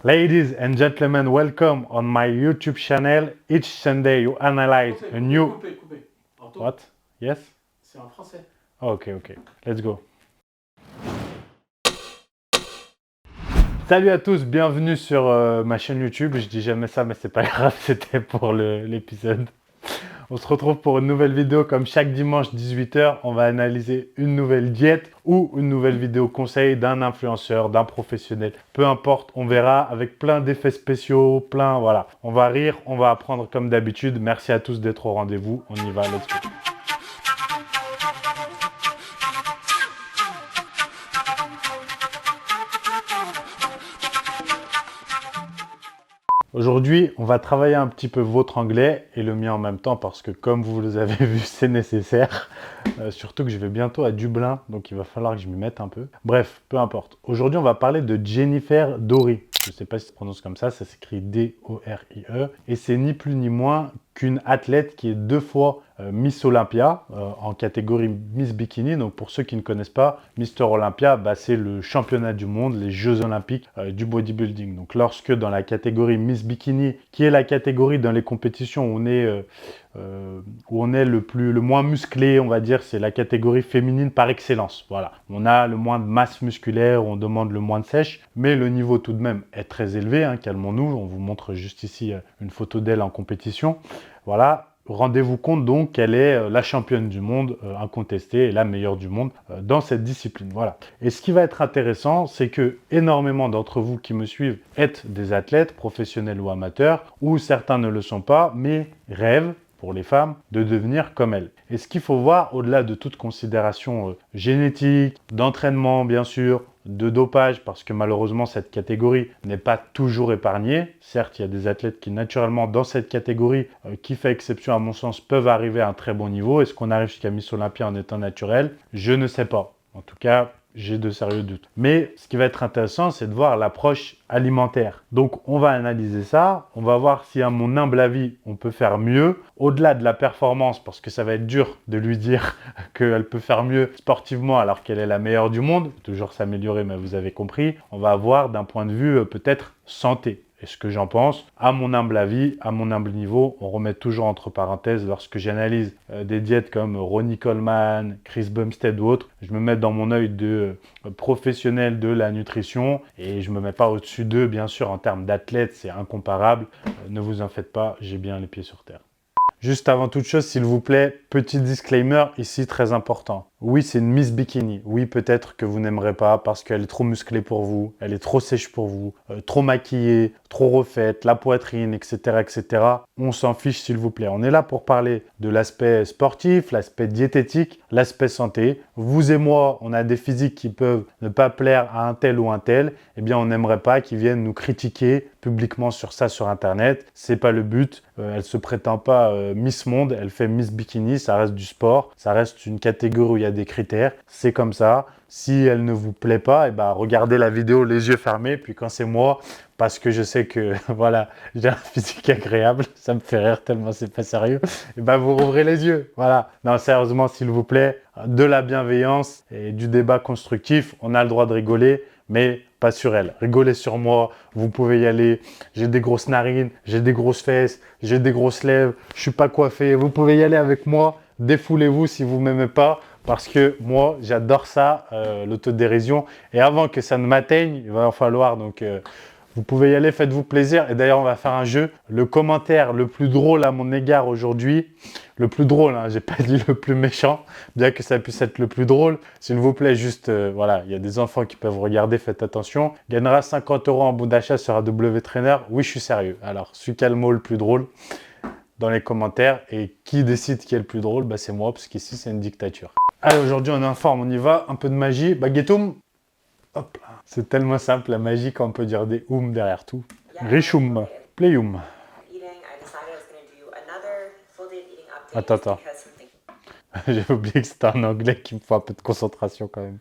Ladies and gentlemen, welcome on my YouTube channel. Each Sunday you analyze a new... Coupé. Anto, What? Yes? c'est en français. Oh, ok. Let's go. Salut à tous, bienvenue sur ma chaîne YouTube. Je dis jamais ça, mais c'est pas grave, c'était pour l'épisode. On se retrouve pour une nouvelle vidéo comme chaque dimanche 18h. On va analyser une nouvelle diète ou une nouvelle vidéo conseil d'un influenceur, d'un professionnel. Peu importe, on verra avec plein d'effets spéciaux, voilà. On va rire, on va apprendre comme d'habitude. Merci à tous d'être au rendez-vous. On y va, let's go. Aujourd'hui, on va travailler un petit peu votre anglais et le mien en même temps parce que comme vous les avez vu, c'est nécessaire. Surtout que je vais bientôt à Dublin, donc il va falloir que je m'y mette un peu. Bref, peu importe. Aujourd'hui, on va parler de Jennifer Dorie. Je ne sais pas si ça se prononce comme ça s'écrit D-O-R-I-E. Et c'est ni plus ni moins qu'une athlète qui est 2 fois Miss Olympia en catégorie Miss Bikini. Donc pour ceux qui ne connaissent pas, Mister Olympia, c'est le championnat du monde, les Jeux Olympiques du bodybuilding. Donc lorsque dans la catégorie Miss Bikini, qui est la catégorie dans les compétitions où on est le moins musclé, on va dire, c'est la catégorie féminine par excellence. Voilà, on a le moins de masse musculaire, on demande le moins de sèche, mais le niveau tout de même est très élevé, hein, calmons-nous. On vous montre juste ici une photo d'elle en compétition. Voilà, rendez-vous compte donc qu'elle est la championne du monde, incontestée, et la meilleure du monde dans cette discipline. Voilà. Et ce qui va être intéressant, c'est que énormément d'entre vous qui me suivent êtes des athlètes, professionnels ou amateurs, ou certains ne le sont pas, mais rêvent, pour les femmes, de devenir comme elle. Et ce qu'il faut voir, au-delà de toute considération génétique, d'entraînement bien sûr, de dopage, parce que malheureusement cette catégorie n'est pas toujours épargnée. Certes, il y a des athlètes qui naturellement dans cette catégorie, qui fait exception à mon sens, peuvent arriver à un très bon niveau. Est-ce qu'on arrive jusqu'à Miss Olympia en étant naturel? Je ne sais pas. En tout cas, j'ai de sérieux doutes. Mais ce qui va être intéressant, c'est de voir l'approche alimentaire. Donc, on va analyser ça. On va voir si, à mon humble avis, on peut faire mieux. Au-delà de la performance, parce que ça va être dur de lui dire qu'elle peut faire mieux sportivement alors qu'elle est la meilleure du monde. Toujours s'améliorer, mais vous avez compris. On va voir d'un point de vue peut-être santé. Et ce que j'en pense, à mon humble avis, à mon humble niveau, on remet toujours entre parenthèses lorsque j'analyse des diètes comme Ronnie Coleman, Chris Bumstead ou autres, je me mets dans mon œil de professionnel de la nutrition et je ne me mets pas au-dessus d'eux, bien sûr, en termes d'athlète, c'est incomparable. Ne vous en faites pas, j'ai bien les pieds sur terre. Juste avant toute chose, s'il vous plaît, petit disclaimer ici très important. Oui, c'est une Miss Bikini. Oui, peut-être que vous n'aimerez pas parce qu'elle est trop musclée pour vous, elle est trop sèche pour vous, trop maquillée, trop refaite, la poitrine, etc., etc. On s'en fiche, s'il vous plaît. On est là pour parler de l'aspect sportif, l'aspect diététique, l'aspect santé. Vous et moi, on a des physiques qui peuvent ne pas plaire à un tel ou un tel. Eh bien, on n'aimerait pas qu'ils viennent nous critiquer publiquement sur ça sur Internet. C'est pas le but. Elle se prétend pas Miss Monde, elle fait Miss Bikini. Ça reste du sport, ça reste une catégorie où il y a des critères. C'est comme ça. Si elle ne vous plaît pas, regardez la vidéo les yeux fermés. Puis quand c'est moi, parce que je sais que voilà, j'ai un physique agréable, ça me fait rire tellement c'est pas sérieux, vous rouvrez les yeux. Voilà. Non, sérieusement, s'il vous plaît, de la bienveillance et du débat constructif. On a le droit de rigoler, mais pas sur elle. Rigolez sur moi, vous pouvez y aller. J'ai des grosses narines, j'ai des grosses fesses, j'ai des grosses lèvres, je suis pas coiffé. Vous pouvez y aller avec moi. Défoulez-vous si vous m'aimez pas. Parce que moi, j'adore ça, l'autodérision. Et avant que ça ne m'atteigne, il va falloir donc... vous pouvez y aller, faites-vous plaisir. Et d'ailleurs, on va faire un jeu. Le commentaire le plus drôle à mon égard aujourd'hui, le plus drôle, hein, j'ai pas dit le plus méchant, bien que ça puisse être le plus drôle. S'il vous plaît, juste, voilà, il y a des enfants qui peuvent regarder, faites attention. Gagnera 50 € en bon d'achat sur AW Trainer. Oui, je suis sérieux. Alors, celui qui a le mot le plus drôle dans les commentaires. Et qui décide qui est le plus drôle? C'est moi, parce qu'ici, c'est une dictature. Allez, aujourd'hui, on est en forme, on y va. Un peu de magie. Baguetoum. Hop là. C'est tellement simple, la magie, qu'on peut dire des derrière tout. Richum, playum. Attends. J'ai oublié que c'était en anglais qu'il me faut un peu de concentration quand même.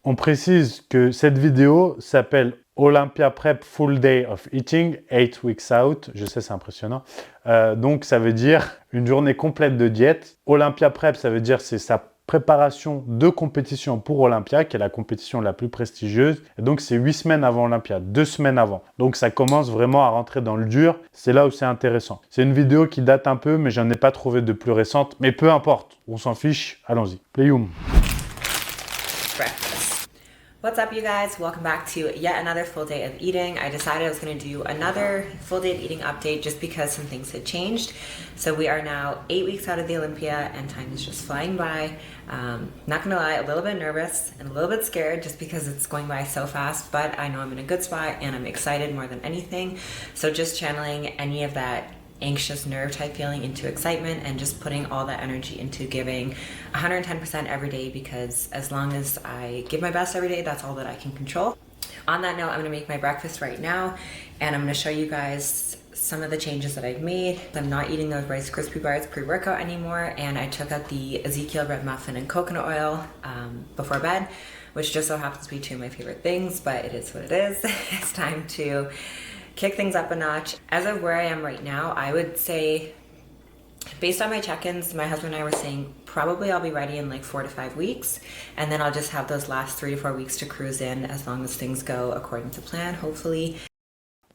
On précise que cette vidéo s'appelle Olympia Prep Full Day of Eating, 8 weeks out. Je sais, c'est impressionnant. Donc, ça veut dire une journée complète de diète. Olympia Prep, ça veut dire c'est sa préparation de compétition pour Olympia, qui est la compétition la plus prestigieuse. Et donc, c'est 8 semaines avant Olympia, 2 semaines avant. Donc, ça commence vraiment à rentrer dans le dur. C'est là où c'est intéressant. C'est une vidéo qui date un peu, mais j'en ai pas trouvé de plus récente. Mais peu importe, on s'en fiche. Allons-y. Playum. What's up, you guys? Welcome back to yet another full day of eating. I decided I was going to do another full day of eating update just because some things had changed. So we are now 8 weeks out of the Olympia and time is just flying by. Not going to lie, a little bit nervous and a little bit scared just because it's going by so fast, but I know I'm in a good spot and I'm excited more than anything. So just channeling any of that anxious nerve type feeling into excitement and just putting all that energy into giving 110% every day, because as long as I give my best every day, that's all that I can control. On that note, I'm gonna make my breakfast right now and I'm gonna show you guys some of the changes that I've made. I'm not eating those Rice Krispie bars pre-workout anymore, and I took out the Ezekiel Red Muffin and coconut oil before bed, which just so happens to be two of my favorite things, but it is what it is. It's time to kick things up a notch. As of where I am right now, I would say, based on my check-ins, my husband and I were saying probably I'll be ready in like 4 to 5 weeks, and then I'll just have those last 3 to 4 weeks to cruise in as long as things go according to plan, hopefully.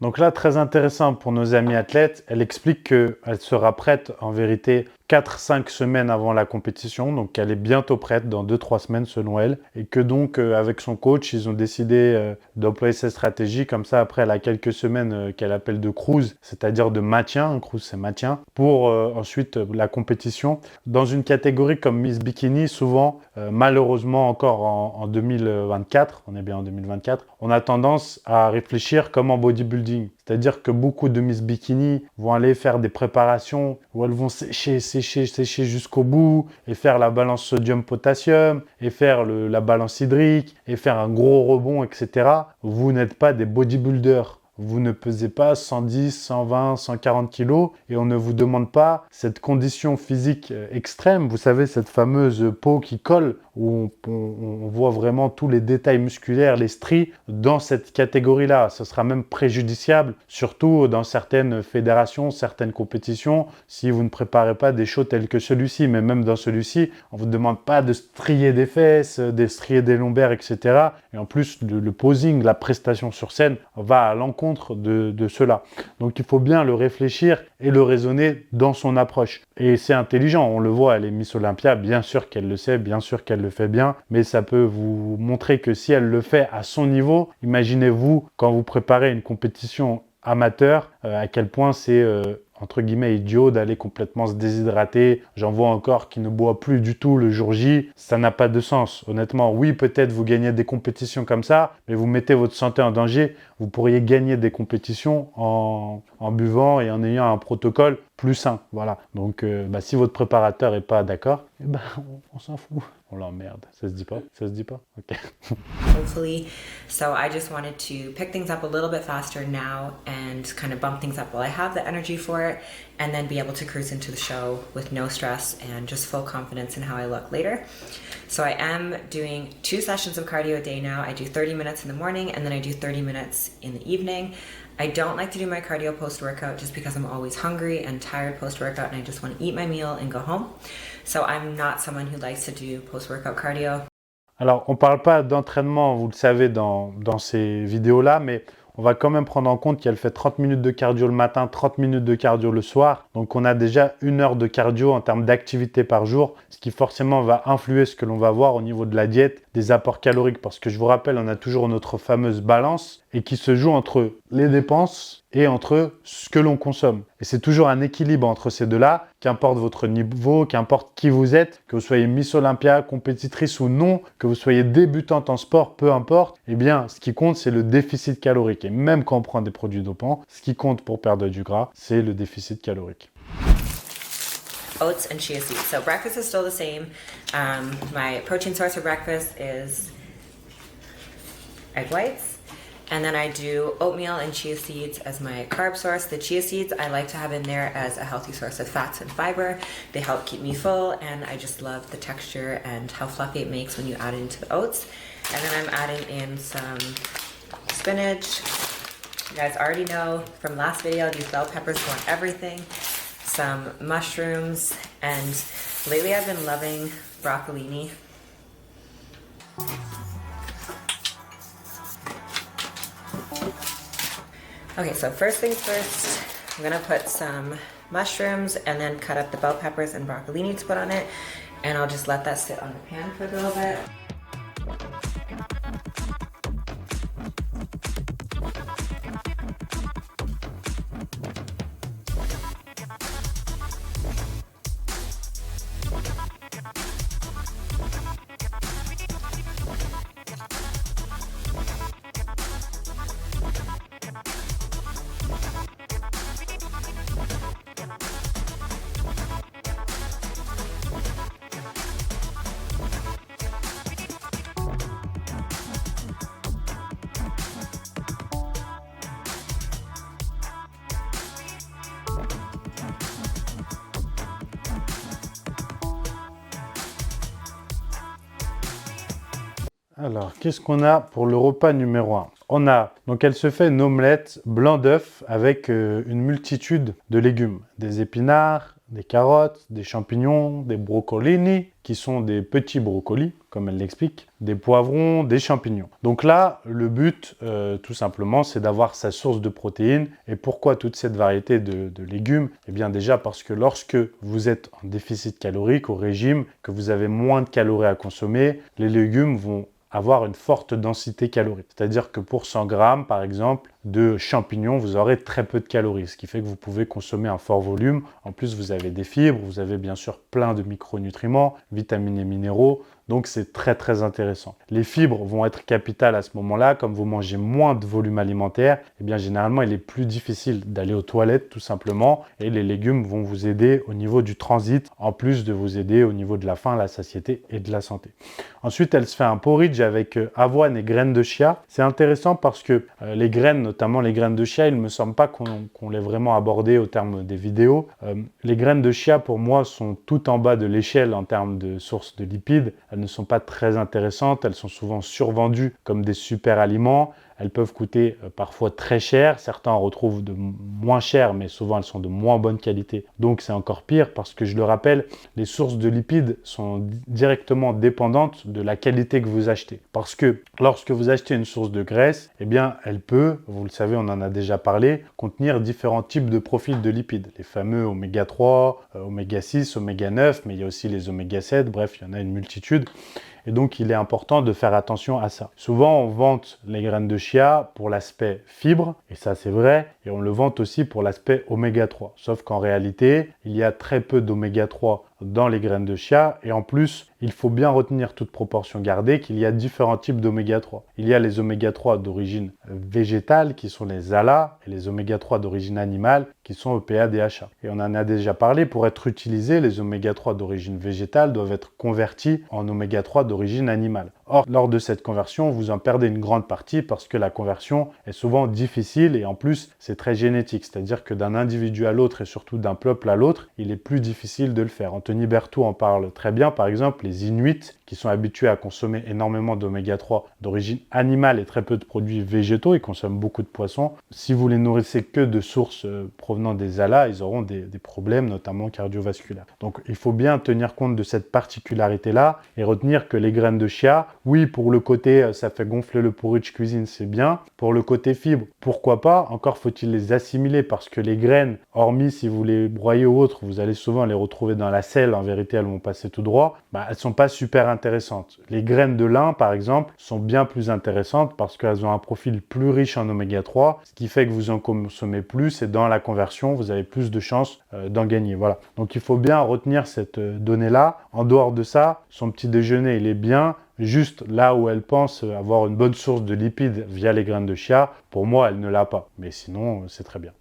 Donc là, très intéressant pour nos amis athlètes, elle explique qu'elle sera prête en vérité 4-5 semaines avant la compétition, donc qu'elle est bientôt prête dans 2-3 semaines selon elle, et que donc avec son coach, ils ont décidé d'employer cette stratégie. Comme ça, après, elle a quelques semaines qu'elle appelle de cruise, c'est-à-dire de maintien, un cruise c'est maintien, pour ensuite la compétition. Dans une catégorie comme Miss Bikini, souvent, malheureusement encore en 2024, on est bien en 2024, on a tendance à réfléchir comme en bodybuilding. C'est-à-dire que beaucoup de Miss Bikini vont aller faire des préparations où elles vont sécher jusqu'au bout et faire la balance sodium-potassium et faire la balance hydrique et faire un gros rebond, etc. Vous n'êtes pas des bodybuilders. Vous ne pesez pas 110, 120, 140 kilos et on ne vous demande pas cette condition physique extrême. Vous savez, cette fameuse peau qui colle où on voit vraiment tous les détails musculaires, les stries dans cette catégorie-là. Ce sera même préjudiciable, surtout dans certaines fédérations, certaines compétitions, si vous ne préparez pas des shows tels que celui-ci. Mais même dans celui-ci, on ne vous demande pas de strier des fesses, de strier des lombaires, etc. Et en plus, le posing, la prestation sur scène va à l'encontre de cela. Donc il faut bien le réfléchir et le raisonner dans son approche. Et c'est intelligent, on le voit, elle est Miss Olympia, bien sûr qu'elle le sait, bien sûr qu'elle le fait bien, mais ça peut vous montrer que si elle le fait à son niveau, imaginez-vous quand vous préparez une compétition amateur, à quel point c'est entre guillemets idiot d'aller complètement se déshydrater. J'en vois encore qui ne boit plus du tout le jour J. Ça n'a pas de sens. Honnêtement, oui, peut-être vous gagnez des compétitions comme ça, mais vous mettez votre santé en danger. Vous pourriez gagner des compétitions en buvant et en ayant un protocole plus sain. Voilà. Donc, si votre préparateur n'est pas d'accord, on s'en fout. On l'emmerde. Ça se dit pas? Ça se dit pas? Ok. Hopefully. So I just wanted to pick things up a little bit faster now and kind of bump things up while I have the energy for it, and then be able to cruise into the show with no stress and just full confidence in how I look later. So I am doing 2 sessions of cardio a day now. I do 30 minutes in the morning and then I do 30 minutes in the evening. I don't like to do my cardio post-workout just because I'm always hungry and tired post-workout and I just want to eat my meal and go home. So I'm not someone who likes to do post-workout cardio. Alors, on ne parle pas d'entraînement, vous le savez, dans ces vidéos-là, mais on va quand même prendre en compte qu'elle fait 30 minutes de cardio le matin, 30 minutes de cardio le soir. Donc, on a déjà 1 heure de cardio en termes d'activité par jour, ce qui forcément va influer ce que l'on va voir au niveau de la diète, des apports caloriques. Parce que je vous rappelle, on a toujours notre fameuse balance et qui se joue entre les dépenses et entre ce que l'on consomme. Et c'est toujours un équilibre entre ces deux-là, qu'importe votre niveau, qu'importe qui vous êtes, que vous soyez Miss Olympia, compétitrice ou non, que vous soyez débutante en sport, peu importe, eh bien, ce qui compte, c'est le déficit calorique. Et même quand on prend des produits dopants, ce qui compte pour perdre du gras, c'est le déficit calorique. Oats and chia seeds. So breakfast is still the same. My protein source for breakfast is egg whites. And then I do oatmeal and chia seeds as my carb source. The chia seeds I like to have in there as a healthy source of fats and fiber. They help keep me full, and I just love the texture and how fluffy it makes when you add it into the oats. And then I'm adding in some spinach. You guys already know from last video, these bell peppers go on everything. Some mushrooms, and Lately, I've been loving broccolini. Okay, so first things first, I'm gonna put some mushrooms and then cut up the bell peppers and broccolini to put on it. And I'll just let that sit on the pan for a little bit. Alors, qu'est-ce qu'on a pour le repas numéro 1? On a, donc elle se fait une omelette blanc d'œuf avec une multitude de légumes. Des épinards, des carottes, des champignons, des broccolini, qui sont des petits brocolis, comme elle l'explique, des poivrons, des champignons. Donc là, le but, tout simplement, c'est d'avoir sa source de protéines. Et pourquoi toute cette variété de légumes? Eh bien déjà parce que lorsque vous êtes en déficit calorique, au régime, que vous avez moins de calories à consommer, les légumes vont avoir une forte densité calorique. C'est-à-dire que pour 100 grammes, par exemple, de champignons, vous aurez très peu de calories, ce qui fait que vous pouvez consommer un fort volume. En plus, vous avez des fibres, vous avez bien sûr plein de micronutriments, vitamines et minéraux, donc c'est très très intéressant. Les fibres vont être capitales à ce moment-là, comme vous mangez moins de volume alimentaire, eh bien généralement il est plus difficile d'aller aux toilettes tout simplement, et les légumes vont vous aider au niveau du transit, en plus de vous aider au niveau de la faim, la satiété et de la santé. Ensuite, elle se fait un porridge avec avoine et graines de chia. C'est intéressant parce que les graines, notamment les graines de chia, il ne me semble pas qu'on l'ait vraiment abordé au terme des vidéos. Les graines de chia, pour moi, sont tout en bas de l'échelle en termes de sources de lipides. Elles ne sont pas très intéressantes, elles sont souvent survendues comme des super aliments. Elles peuvent coûter parfois très cher, certains en retrouvent de moins cher, mais souvent elles sont de moins bonne qualité. Donc c'est encore pire parce que je le rappelle, les sources de lipides sont directement dépendantes de la qualité que vous achetez. Parce que lorsque vous achetez une source de graisse, eh bien elle peut, vous le savez, on en a déjà parlé, contenir différents types de profils de lipides. Les fameux oméga 3, oméga 6, oméga 9, mais il y a aussi les oméga 7, bref, il y en a une multitude. Et donc, il est important de faire attention à ça. Souvent, on vante les graines de chia pour l'aspect fibre, et ça c'est vrai, et on le vante aussi pour l'aspect oméga 3. Sauf qu'en réalité, il y a très peu d'oméga 3 dans les graines de chia, et en plus, il faut bien retenir toute proportion gardée qu'il y a différents types d'oméga 3. Il y a les oméga 3 d'origine végétale, qui sont les ALA, et les oméga 3 d'origine animale, qui sont EPA, DHA. Et on en a déjà parlé, pour être utilisés, les oméga 3 d'origine végétale doivent être convertis en oméga 3 d'origine animale. Or, lors de cette conversion, vous en perdez une grande partie parce que la conversion est souvent difficile et en plus, c'est très génétique. C'est-à-dire que d'un individu à l'autre et surtout d'un peuple à l'autre, il est plus difficile de le faire. Anthony Berthoud en parle très bien. Par exemple, les Inuits qui sont habitués à consommer énormément d'oméga 3 d'origine animale et très peu de produits végétaux, ils consomment beaucoup de poissons. Si vous les nourrissez que de sources provenant des ALA, ils auront des problèmes, notamment cardiovasculaires. Donc, il faut bien tenir compte de cette particularité-là et retenir que les graines de chia, oui, pour le côté, ça fait gonfler le porridge cuisine, c'est bien. Pour le côté fibre, pourquoi pas? Encore faut-il les assimiler parce que les graines, hormis si vous les broyez ou autre, vous allez souvent les retrouver dans la selle. En vérité, elles vont passer tout droit. Elles sont pas super intéressantes. Les graines de lin, par exemple, sont bien plus intéressantes parce qu'elles ont un profil plus riche en oméga 3, ce qui fait que vous en consommez plus et dans la conversion, vous avez plus de chances d'en gagner. Voilà. Donc, il faut bien retenir cette donnée-là. En dehors de ça, son petit déjeuner, il est bien. Juste là où elle pense avoir une bonne source de lipides via les graines de chia, pour moi, elle ne l'a pas. Mais sinon, c'est très bien.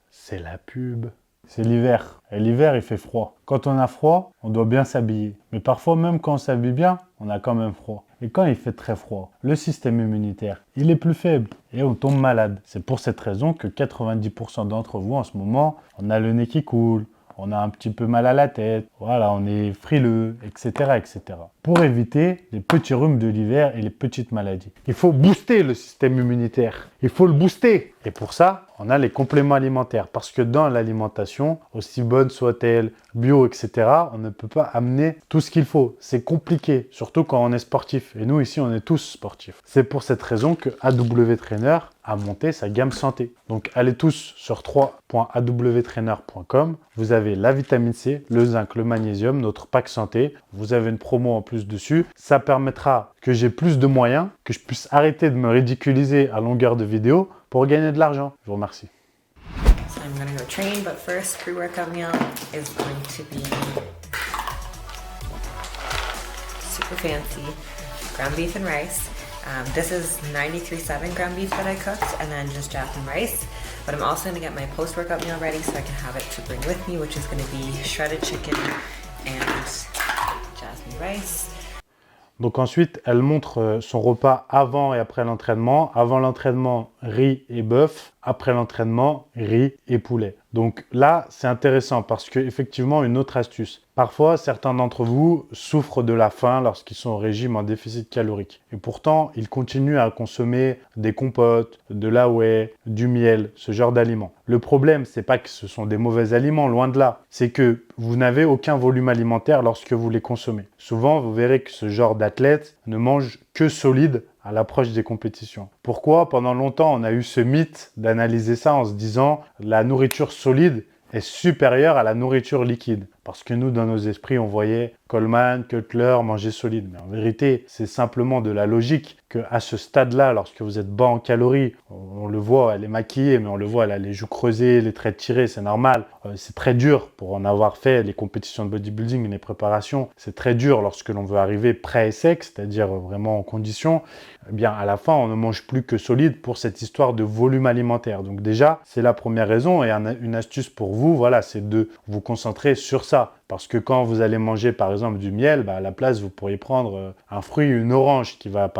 C'est la pub. C'est l'hiver. Et l'hiver, il fait froid. Quand on a froid, on doit bien s'habiller. Mais parfois, même quand on s'habille bien, on a quand même froid. Et quand il fait très froid, le système immunitaire, il est plus faible et on tombe malade. C'est pour cette raison que 90% d'entre vous, en ce moment, on a le nez qui coule, on a un petit peu mal à la tête, voilà, on est frileux, etc., etc. Pour éviter les petits rhumes de l'hiver et les petites maladies. Il faut booster le système immunitaire. Il faut le booster. Et pour ça, on a les compléments alimentaires. Parce que dans l'alimentation, aussi bonne soit-elle, bio, etc., on ne peut pas amener tout ce qu'il faut. C'est compliqué, surtout quand on est sportif. Et nous, ici, on est tous sportifs. C'est pour cette raison que AW Trainer a monté sa gamme santé. Donc, allez tous sur www.awtrainer.com. Vous avez la vitamine C, le zinc, le magnésium, notre pack santé. Vous avez une promo en plus dessus. Ça permettra que j'ai plus de moyens, que je puisse arrêter de me ridiculiser à longueur de vidéo pour gagner de l'argent. Je vous remercie. So I'm gonna go train, but first pre-workout meal is going to be super fancy ground beef and rice. This is 93.7 ground beef that I cooked, and then just Jasmine rice. But I'm also gonna get my post-workout meal ready so I can have it to bring with me, which is gonna be shredded chicken and Jasmine rice. Donc ensuite, elle montre son repas avant et après l'entraînement. Avant l'entraînement, riz et bœuf. Après l'entraînement, riz et poulet. Donc là, c'est intéressant parce qu'effectivement, une autre astuce. Parfois, certains d'entre vous souffrent de la faim lorsqu'ils sont au régime en déficit calorique. Et pourtant, ils continuent à consommer des compotes, de la whey, du miel, ce genre d'aliments. Le problème, c'est pas que ce sont des mauvais aliments, loin de là. C'est que vous n'avez aucun volume alimentaire lorsque vous les consommez. Souvent, vous verrez que ce genre d'athlète ne mange que solide à l'approche des compétitions. Pourquoi? Pendant longtemps, on a eu ce mythe d'analyser ça en se disant la nourriture solide est supérieure à la nourriture liquide. Parce que nous, dans nos esprits, on voyait Coleman, Cutler manger solide. Mais en vérité, c'est simplement de la logique qu'à ce stade-là, lorsque vous êtes bas en calories, on le voit, elle est maquillée, mais on le voit, elle a les joues creusées, les traits tirés, c'est normal. C'est très dur pour en avoir fait les compétitions de bodybuilding, les préparations. C'est très dur lorsque l'on veut arriver prêt et sec, c'est-à-dire vraiment en condition. Eh bien, à la fin, on ne mange plus que solide pour cette histoire de volume alimentaire. Donc déjà, c'est la première raison. Et une astuce pour vous, voilà, c'est de vous concentrer sur ça. Parce que quand vous allez manger par exemple du miel, à la place vous pourriez prendre un fruit, une orange qui va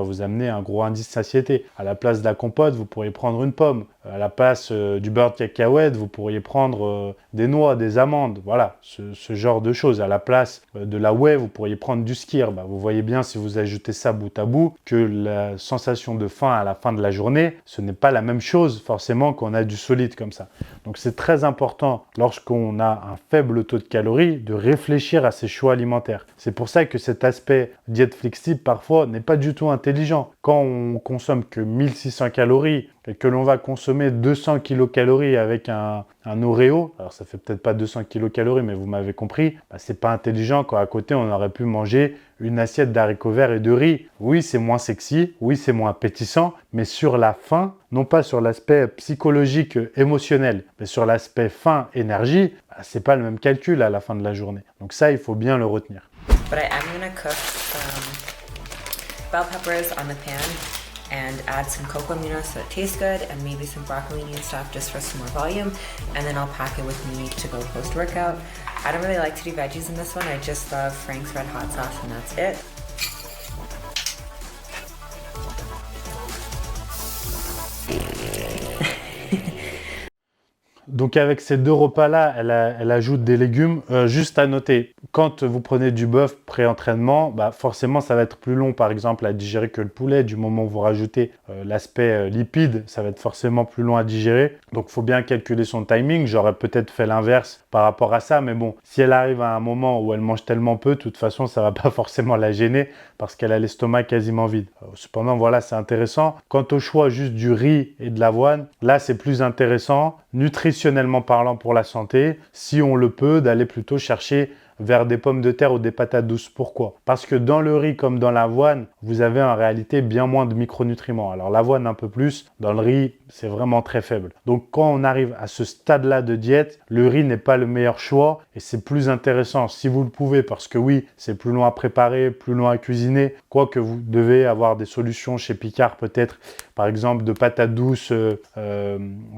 vous amener un gros indice satiété. À la place de la compote, vous pourriez prendre une pomme. À la place du beurre de cacahuète, vous pourriez prendre des noix, des amandes. Voilà, ce genre de choses. À la place de la whey, vous pourriez prendre du skyr. Vous voyez bien si vous ajoutez ça bout à bout que la sensation de faim à la fin de la journée, ce n'est pas la même chose forcément qu'on a du solide comme ça. Donc c'est très important lorsqu'on a un faible taux de calories de réfléchir à ses choix alimentaires. C'est pour ça que cet aspect diète flexible parfois n'est pas du tout intelligent. Quand on consomme que 1600 calories et que l'on va consommer 200 kilocalories avec un Oreo, alors ça fait peut-être pas 200 kilocalories, mais vous m'avez compris, c'est pas intelligent quand à côté on aurait pu manger une assiette d'haricots verts et de riz. Oui, c'est moins sexy, oui, c'est moins appétissant, mais sur la faim, non pas sur l'aspect psychologique, émotionnel, mais sur l'aspect faim, énergie, c'est pas le même calcul à la fin de la journée. Donc ça, il faut bien le retenir. But I am gonna cook some bell peppers on the pan and add some cocoa amino so it tastes good, and maybe some broccolini and stuff just for some more volume, and then I'll pack it with me to go post-workout. I don't really like to do veggies in this one. I just love Frank's Red Hot Sauce and that's it. Donc avec ces deux repas-là, elle ajoute des légumes. Juste à noter, quand vous prenez du bœuf pré-entraînement, forcément ça va être plus long par exemple à digérer que le poulet. Du moment où vous rajoutez l'aspect lipide, ça va être forcément plus long à digérer. Donc il faut bien calculer son timing. J'aurais peut-être fait l'inverse par rapport à ça. Mais bon, si elle arrive à un moment où elle mange tellement peu, de toute façon ça ne va pas forcément la gêner parce qu'elle a l'estomac quasiment vide. Cependant, voilà, c'est intéressant. Quant au choix juste du riz et de l'avoine, là c'est plus intéressant. Nutritionnellement parlant pour la santé, si on le peut, d'aller plutôt chercher vers des pommes de terre ou des patates douces. Pourquoi? Parce que dans le riz comme dans l'avoine, vous avez en réalité bien moins de micronutriments. Alors l'avoine un peu plus, dans le riz, c'est vraiment très faible. Donc quand on arrive à ce stade-là de diète, le riz n'est pas le meilleur choix et c'est plus intéressant si vous le pouvez, parce que oui, c'est plus long à préparer, plus long à cuisiner, quoique vous devez avoir des solutions chez Picard peut-être, par exemple de patates douces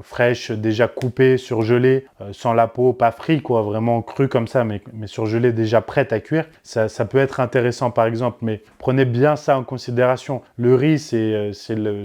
fraîches, déjà coupées, surgelées, sans la peau, pas frites, quoi, vraiment crues comme ça, mais surgelées déjà prête à cuire, ça peut être intéressant par exemple, mais prenez bien ça en considération. Le riz, c'est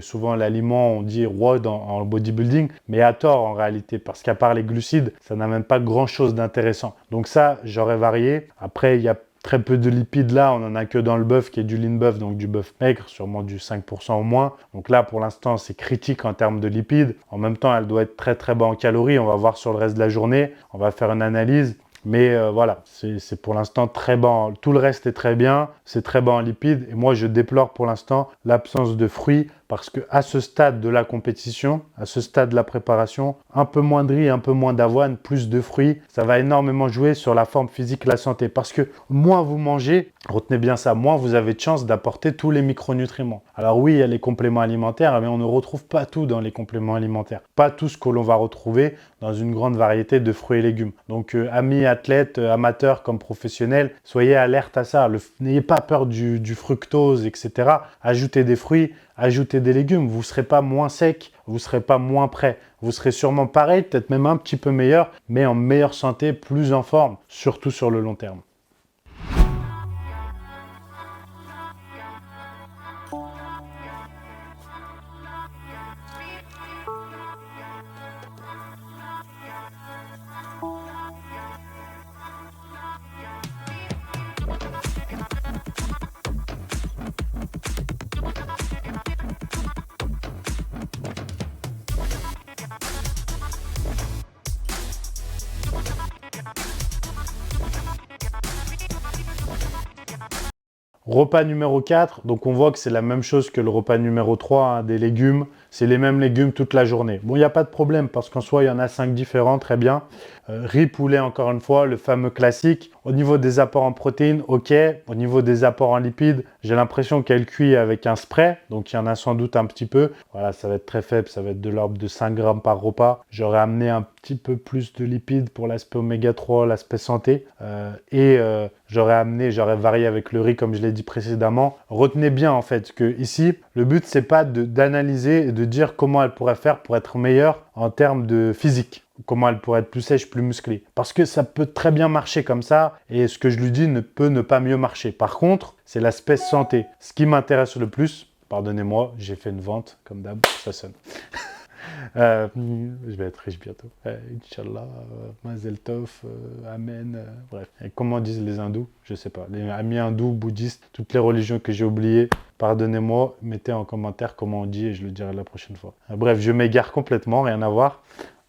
souvent l'aliment, on dit roi en bodybuilding, mais à tort en réalité, parce qu'à part les glucides, ça n'a même pas grand chose d'intéressant. Donc ça, j'aurais varié. Après, il y a Très peu de lipides là, on en a que dans le bœuf qui est du lean bœuf, donc du bœuf maigre, sûrement du 5% au moins. Donc là, pour l'instant, c'est critique en termes de lipides. En même temps, elle doit être très très bas en calories. On va voir sur le reste de la journée. On va faire une analyse. Mais voilà, c'est pour l'instant très bas. Tout le reste est très bien, c'est très bas en lipides. Et moi, je déplore pour l'instant l'absence de fruits parce qu'à ce stade de la compétition, à ce stade de la préparation, un peu moins de riz, un peu moins d'avoine, plus de fruits, ça va énormément jouer sur la forme physique, la santé. Parce que moins vous mangez, retenez bien ça, moins vous avez de chance d'apporter tous les micronutriments. Alors oui, il y a les compléments alimentaires, mais on ne retrouve pas tout dans les compléments alimentaires. Pas tout ce que l'on va retrouver dans une grande variété de fruits et légumes. Donc amis athlètes, amateurs comme professionnels, soyez alerte à ça. N'ayez pas peur du fructose, etc. Ajoutez des fruits, ajoutez des légumes. Vous ne serez pas moins sec, vous ne serez pas moins prêt. Vous serez sûrement pareil, peut-être même un petit peu meilleur, mais en meilleure santé, plus en forme, surtout sur le long terme. Repas numéro 4, donc on voit que c'est la même chose que le repas numéro 3, hein, des légumes. C'est les mêmes légumes toute la journée. Bon, il n'y a pas de problème parce qu'en soi, il y en a 5 différents, très bien. Riz, poulet, encore une fois, le fameux classique. Au niveau des apports en protéines, ok. Au niveau des apports en lipides, j'ai l'impression qu'elle cuit avec un spray. Donc, il y en a sans doute un petit peu. Voilà, ça va être très faible. Ça va être de l'ordre de 5 grammes par repas. J'aurais amené un petit peu plus de lipides pour l'aspect oméga 3, l'aspect santé. J'aurais varié avec le riz, comme je l'ai dit précédemment. Retenez bien, en fait, que ici, le but, c'est pas d'analyser et de dire comment elle pourrait faire pour être meilleure en termes de physique. Comment elle pourrait être plus sèche, plus musclée. Parce que ça peut très bien marcher comme ça et ce que je lui dis ne peut ne pas mieux marcher. Par contre, c'est l'aspect santé. Ce qui m'intéresse le plus, pardonnez-moi, j'ai fait une vente, comme d'hab, ça sonne. Je vais être riche bientôt. Inch'Allah, Mazel Tov, Amen. Bref, et comment disent les hindous? Je sais pas. Les amis hindous, bouddhistes, toutes les religions que j'ai oubliées, pardonnez-moi, mettez en commentaire comment on dit et je le dirai la prochaine fois. Bref, je m'égare complètement, rien à voir.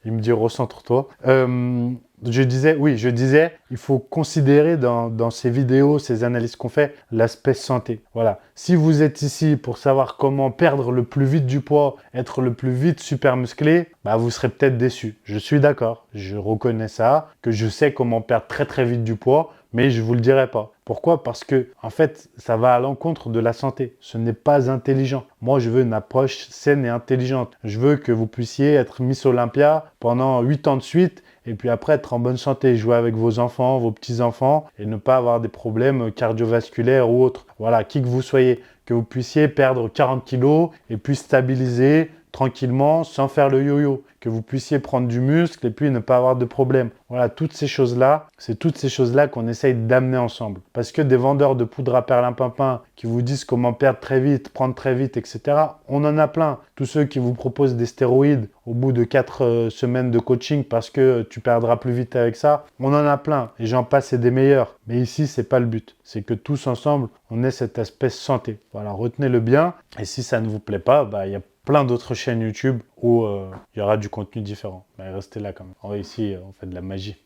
Il me dit recentre-toi. Je disais, il faut considérer dans ces vidéos, ces analyses qu'on fait, l'aspect santé. Voilà. Si vous êtes ici pour savoir comment perdre le plus vite du poids, être le plus vite super musclé, bah vous serez peut-être déçu. Je suis d'accord, je reconnais ça, que je sais comment perdre très très vite du poids, mais je vous le dirai pas. Pourquoi? Parce que, en fait, ça va à l'encontre de la santé. Ce n'est pas intelligent. Moi, je veux une approche saine et intelligente. Je veux que vous puissiez être Miss Olympia pendant 8 ans de suite et puis après être en bonne santé, jouer avec vos enfants, vos petits-enfants et ne pas avoir des problèmes cardiovasculaires ou autres. Voilà, qui que vous soyez, que vous puissiez perdre 40 kilos et puis stabiliser tranquillement sans faire le yo-yo, que vous puissiez prendre du muscle et puis ne pas avoir de problème. Voilà, toutes ces choses-là, c'est toutes ces choses-là qu'on essaye d'amener ensemble. Parce que des vendeurs de poudre à perlimpinpin qui vous disent comment perdre très vite, prendre très vite, etc., on en a plein. Tous ceux qui vous proposent des stéroïdes au bout de 4 semaines de coaching parce que tu perdras plus vite avec ça, on en a plein. Et j'en passe, c'est des meilleurs. Mais ici, c'est pas le but. C'est que tous ensemble, on ait cet aspect santé. Voilà, retenez-le bien. Et si ça ne vous plaît pas, bah, il y a plein d'autres chaînes YouTube où il y aura du contenu différent. Mais restez là quand même. Ici, on fait de la magie.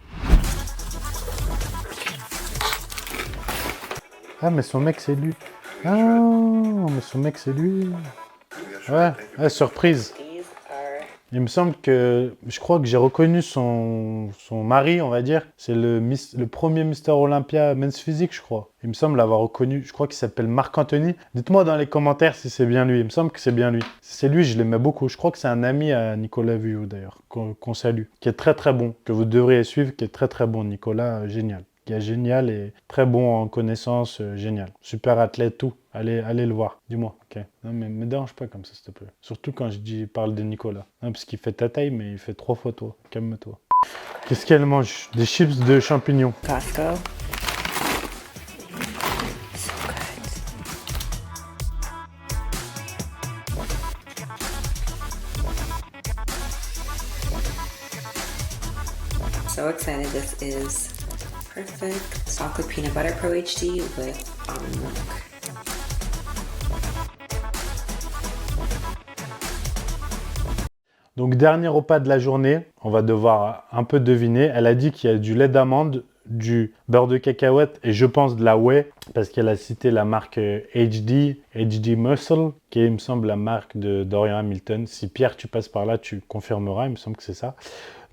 Ah, mais son mec, c'est lui. Ah, mais son mec, c'est lui. Ouais, surprise. Il me semble que, je crois que j'ai reconnu son mari, on va dire. C'est le premier Mister Olympia Men's Physique, je crois. Il me semble l'avoir reconnu. Je crois qu'il s'appelle Marc-Anthony. Dites-moi dans les commentaires si c'est bien lui. Il me semble que c'est bien lui. Si c'est lui, je l'aimais beaucoup. Je crois que c'est un ami à Nicolas Vuillot, d'ailleurs, qu'on salue. Qui est très très bon, que vous devriez suivre, qui est très très bon. Nicolas, génial. Qui est génial et très bon en connaissances, génial. Super athlète, tout. Allez le voir. Dis-moi, ok. Non, mais me dérange pas comme ça, s'il te plaît. Surtout quand je parle de Nicolas. Non, parce qu'il fait ta taille, mais il fait 3 fois toi. Calme-toi. Qu'est-ce qu'elle mange? Des chips de champignons. Costco. So excited. This is Perfect. Chocolate peanut butter pro HD with almond milk. Donc dernier repas de la journée, on va devoir un peu deviner. Elle a dit qu'il y a du lait d'amande, du beurre de cacahuète et je pense de la whey parce qu'elle a cité la marque HD Muscle qui est, il me semble, la marque de Dorian Hamilton. Si Pierre tu passes par là, tu confirmeras, il me semble que c'est ça.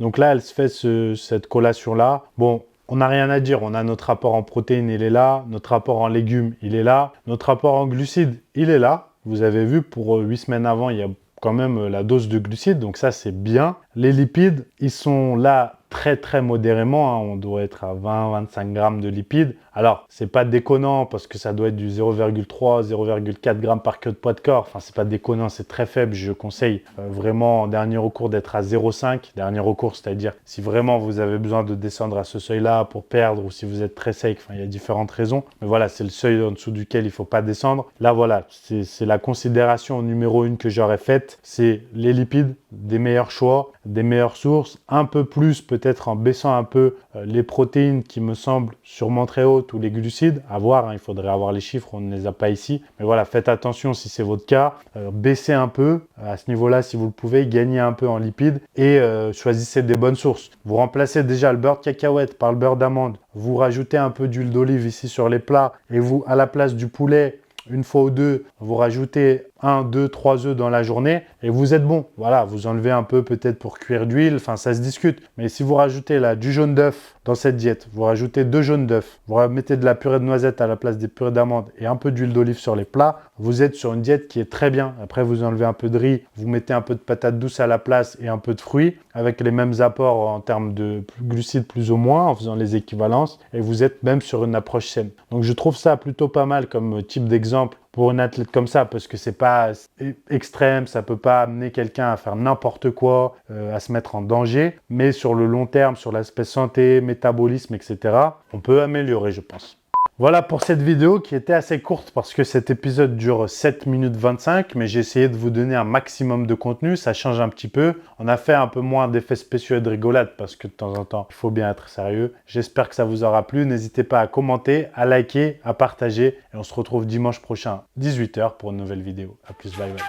Donc là, elle se fait cette collation-là. Bon, on n'a rien à dire, on a notre rapport en protéines, il est là. Notre rapport en légumes, il est là. Notre rapport en glucides, il est là. Vous avez vu, pour 8 semaines avant, il y a quand même la dose de glucides, donc ça c'est bien. Les lipides, ils sont là très modérément, hein. On doit être à 20-25 grammes de lipides. Alors, c'est pas déconnant parce que ça doit être du 0,3, 0,4 grammes par kilo de poids de corps. Enfin, c'est pas déconnant, c'est très faible. Je conseille vraiment en dernier recours d'être à 0,5. Dernier recours, c'est-à-dire si vraiment vous avez besoin de descendre à ce seuil-là pour perdre ou si vous êtes très sec. Enfin, il y a différentes raisons. Mais voilà, c'est le seuil en dessous duquel il faut pas descendre. Là, voilà, c'est la considération numéro 1 que j'aurais faite. C'est les lipides, des meilleurs choix, des meilleures sources, un peu plus peut-être en baissant un peu les protéines qui me semblent sûrement très hautes ou les glucides, à voir, hein, il faudrait avoir les chiffres, on ne les a pas ici, mais voilà, faites attention si c'est votre cas, baissez un peu à ce niveau-là si vous le pouvez, gagnez un peu en lipides et choisissez des bonnes sources. Vous remplacez déjà le beurre de cacahuète par le beurre d'amande, vous rajoutez un peu d'huile d'olive ici sur les plats et vous, à la place du poulet, une fois ou deux, vous rajoutez 1, 2, 3 œufs dans la journée et vous êtes bon. Voilà, vous enlevez un peu peut-être pour cuire d'huile, enfin ça se discute. Mais si vous rajoutez là du jaune d'œuf dans cette diète, vous rajoutez 2 jaunes d'œuf, vous mettez de la purée de noisettes à la place des purées d'amandes et un peu d'huile d'olive sur les plats, vous êtes sur une diète qui est très bien. Après, vous enlevez un peu de riz, vous mettez un peu de patates douces à la place et un peu de fruits avec les mêmes apports en termes de glucides plus ou moins en faisant les équivalences et vous êtes même sur une approche saine. Donc je trouve ça plutôt pas mal comme type d'exemple pour une athlète comme ça, parce que c'est pas extrême, ça peut pas amener quelqu'un à faire n'importe quoi, à se mettre en danger, mais sur le long terme, sur l'aspect santé, métabolisme, etc., on peut améliorer, je pense. Voilà pour cette vidéo qui était assez courte parce que cet épisode dure 7 minutes 25, mais j'ai essayé de vous donner un maximum de contenu, ça change un petit peu. On a fait un peu moins d'effets spéciaux et de rigolade parce que de temps en temps, il faut bien être sérieux. J'espère que ça vous aura plu. N'hésitez pas à commenter, à liker, à partager et on se retrouve dimanche prochain, 18 h pour une nouvelle vidéo. A plus, bye bye.